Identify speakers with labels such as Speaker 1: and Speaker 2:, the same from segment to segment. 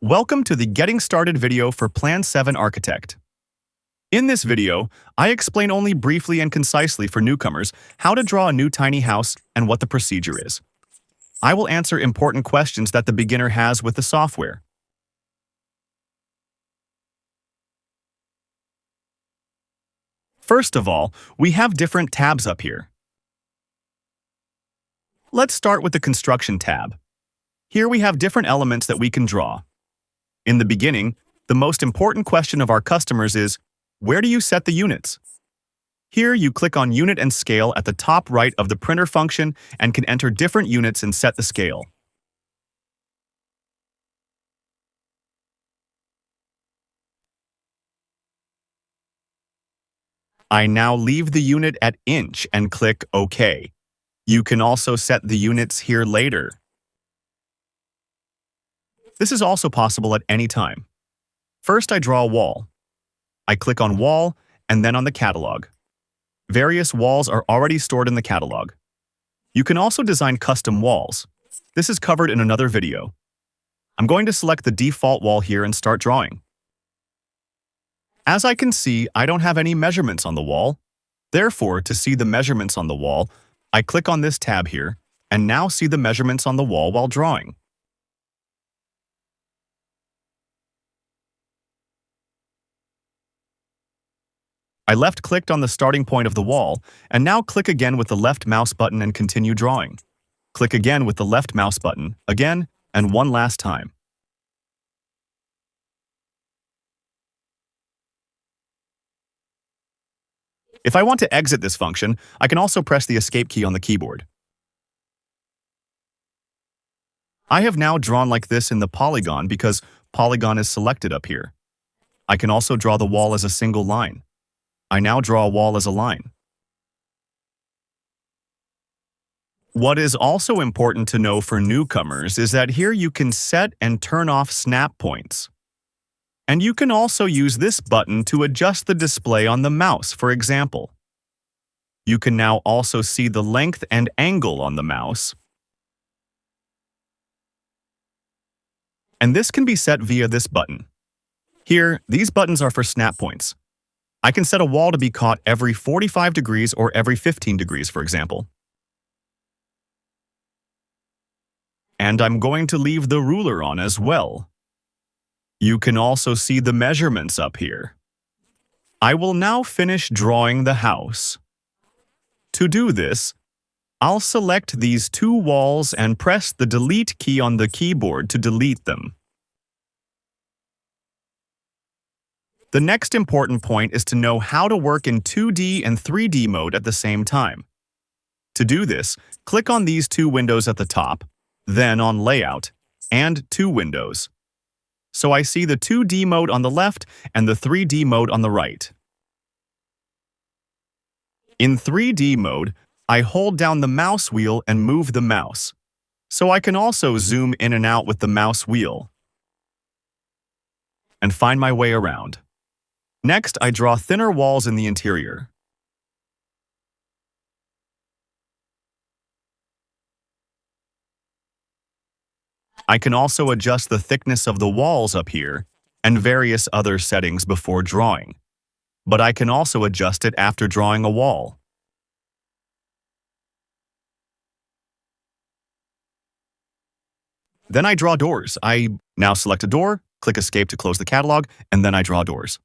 Speaker 1: Welcome to the Getting Started video for Plan7Architect. In this video, I explain only briefly and concisely for newcomers how to draw a new tiny house and what the procedure is. I will answer important questions that the beginner has with the software. First of all, we have different tabs up here. Let's start with the Construction tab. Here we have different elements that we can draw. In the beginning, the most important question of our customers is, where do you set the units? Here you click on Unit and Scale at the top right of the printer function and can enter different units and set the scale. I now leave the unit at inch and click OK. You can also set the units here later. This is also possible at any time. First, I draw a wall. I click on Wall and then on the catalog. Various walls are already stored in the catalog. You can also design custom walls. This is covered in another video. I'm going to select the default wall here and start drawing. As I can see, I don't have any measurements on the wall. Therefore, to see the measurements on the wall, I click on this tab here and now see the measurements on the wall while drawing. I left-clicked on the starting point of the wall, and now click again with the left mouse button and continue drawing. Click again with the left mouse button, again, and one last time. If I want to exit this function, I can also press the Escape key on the keyboard. I have now drawn like this in the polygon because polygon is selected up here. I can also draw the wall as a single line. I now draw a wall as a line. What is also important to know for newcomers is that here you can set and turn off snap points. And you can also use this button to adjust the display on the mouse, for example. You can now also see the length and angle on the mouse. And this can be set via this button. Here, these buttons are for snap points. I can set a wall to be caught every 45 degrees or every 15 degrees, for example. And I'm going to leave the ruler on as well. You can also see the measurements up here. I will now finish drawing the house. To do this, I'll select these two walls and press the Delete key on the keyboard to delete them. The next important point is to know how to work in 2D and 3D mode at the same time. To do this, click on these two windows at the top, then on Layout, and Two Windows. So I see the 2D mode on the left and the 3D mode on the right. In 3D mode, I hold down the mouse wheel and move the mouse. So I can also zoom in and out with the mouse wheel and find my way around. Next, I draw thinner walls in the interior. I can also adjust the thickness of the walls up here and various other settings before drawing, but I can also adjust it after drawing a wall. Then I draw doors. I now select a door, click Escape to close the catalog, and then I draw doors.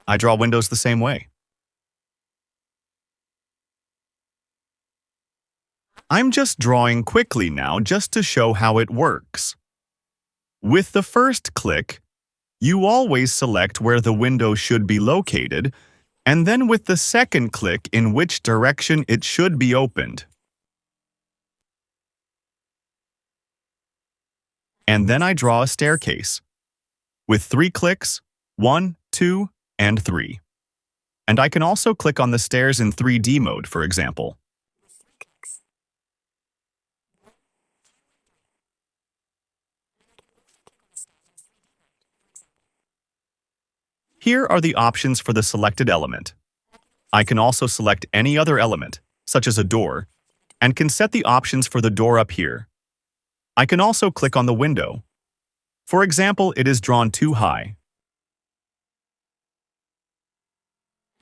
Speaker 1: I draw windows the same way. I'm just drawing quickly now just to show how it works. With the first click, you always select where the window should be located, and then with the second click in which direction it should be opened. And then I draw a staircase. With 3 clicks, 1, 2, and 3. And I can also click on the stairs in 3D mode, for example. Here are the options for the selected element. I can also select any other element, such as a door, and can set the options for the door up here. I can also click on the window. For example, it is drawn too high.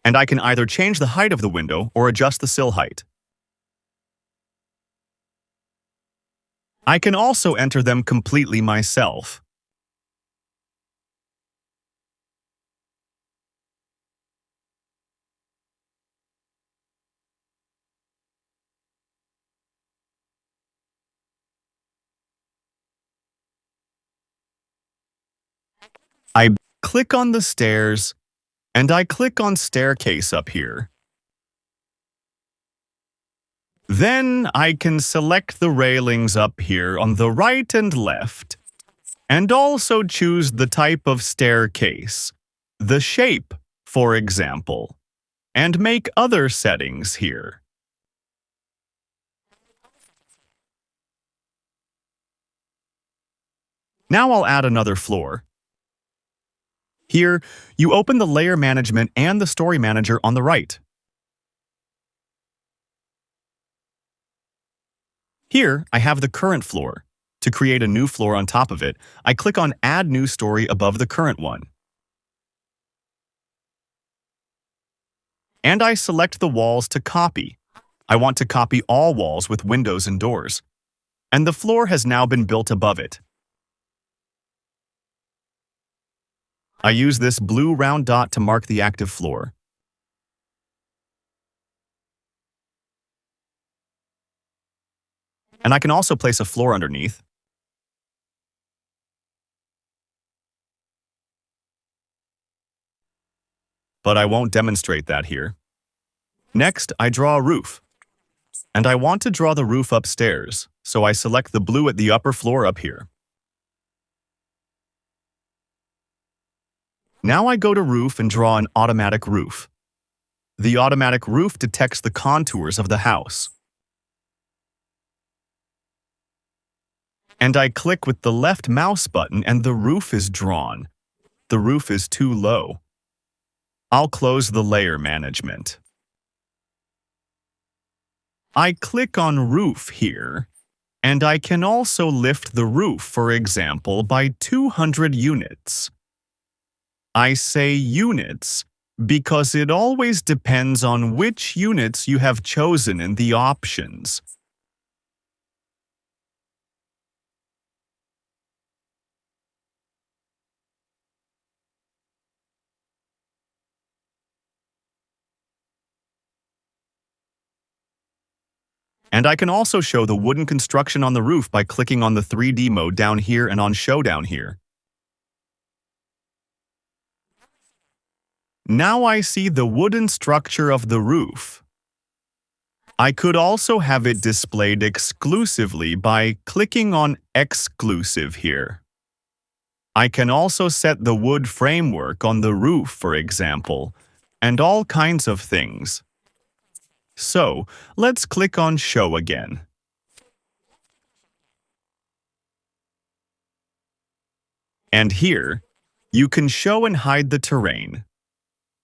Speaker 1: And I can either change the height of the window or adjust the sill height. I can also enter them completely myself. I click on the stairs, and I click on staircase up here. Then I can select the railings up here on the right and left, and also choose the type of staircase, the shape, for example, and make other settings here. Now I'll add another floor. Here, you open the Layer Management and the Story Manager on the right. Here, I have the current floor. To create a new floor on top of it, I click on Add New Story above the current one. And I select the walls to copy. I want to copy all walls with windows and doors. And the floor has now been built above it. I use this blue round dot to mark the active floor. And I can also place a floor underneath. But I won't demonstrate that here. Next, I draw a roof. And I want to draw the roof upstairs, so I select the blue at the upper floor up here. Now I go to Roof and draw an automatic roof. The automatic roof detects the contours of the house. And I click with the left mouse button and the roof is drawn. The roof is too low. I'll close the Layer Management. I click on Roof here, and I can also lift the roof, for example, by 200 units. I say units because it always depends on which units you have chosen in the options. And I can also show the wooden construction on the roof by clicking on the 3D mode down here and on Show down here. Now I see the wooden structure of the roof. I could also have it displayed exclusively by clicking on Exclusive here. I can also set the wood framework on the roof, for example, and all kinds of things. So, let's click on Show again. And here, you can show and hide the terrain.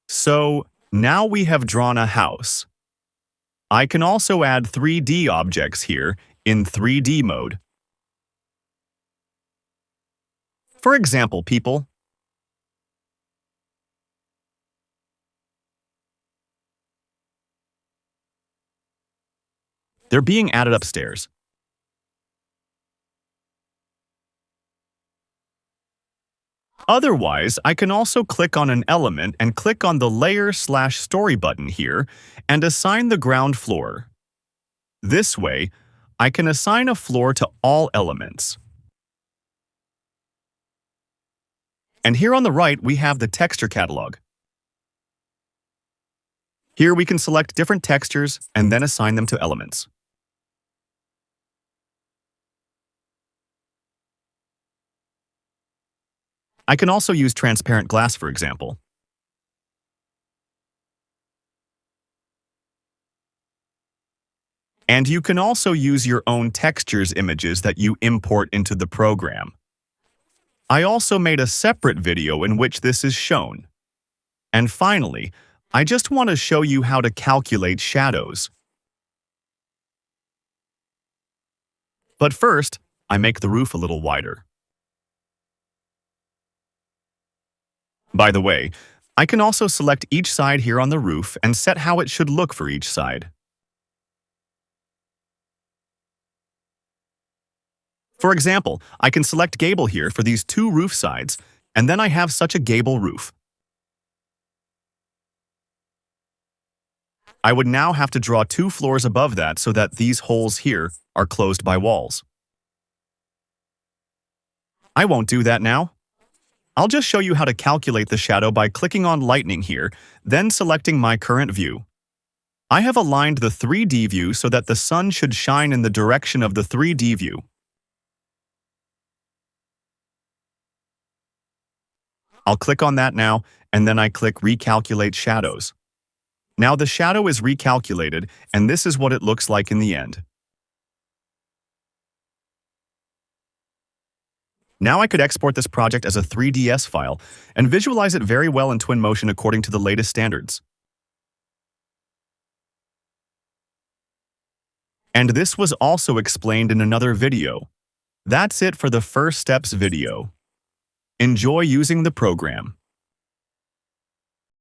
Speaker 1: So, now we have drawn a house. I can also add 3D objects here in 3D mode. For example, people. They're being added upstairs. Otherwise, I can also click on an element and click on the Layer/Story button here and assign the ground floor. This way, I can assign a floor to all elements. And here on the right, we have the texture catalog. Here we can select different textures and then assign them to elements. I can also use transparent glass, for example. And you can also use your own textures images that you import into the program. I also made a separate video in which this is shown. And finally, I just want to show you how to calculate shadows. But first, I make the roof a little wider. By the way, I can also select each side here on the roof and set how it should look for each side. For example, I can select gable here for these two roof sides, and then I have such a gable roof. I would now have to draw 2 floors above that so that these holes here are closed by walls. I won't do that now. I'll just show you how to calculate the shadow by clicking on Lightning here, then selecting my current view. I have aligned the 3D view so that the sun should shine in the direction of the 3D view. I'll click on that now, and then I click Recalculate Shadows. Now the shadow is recalculated, and this is what it looks like in the end. Now I could export this project as a 3ds file and visualize it very well in Twinmotion according to the latest standards. And this was also explained in another video. That's it for the first steps video. Enjoy using the program.